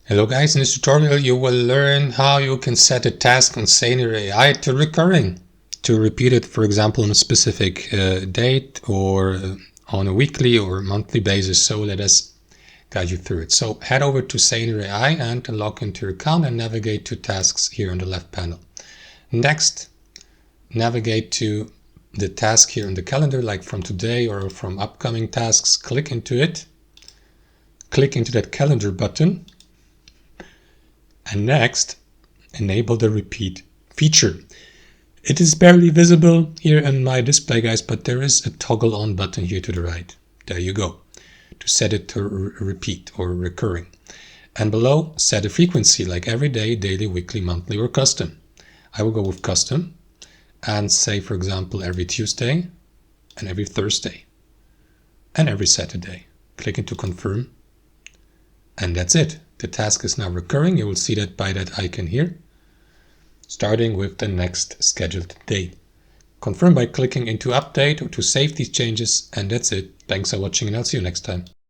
Hello guys, in this tutorial you will learn how you can set a task on Senior AI to recurring, to repeat it, for example, on a specific date or on a weekly or monthly basis. So let us guide you through it. So head over to Senior AI and log into your account and navigate to tasks here on the left panel. Next, navigate to the task here in the calendar, like from today or from upcoming tasks. Click into it, click into that calendar button. And next, enable the repeat feature. It is barely visible here in my display, guys, but there is a toggle on button here to the right. There you go. To set it to repeat or recurring. And below, set a frequency like every day, daily, weekly, monthly, or custom. I will go with custom and say, for example, every Tuesday and every Thursday and every Saturday. Click into confirm. And that's it. The task is now recurring. You will see that by that icon here, starting with the next scheduled date. Confirm by clicking into update or to save these changes. And that's it. Thanks for watching and I'll see you next time.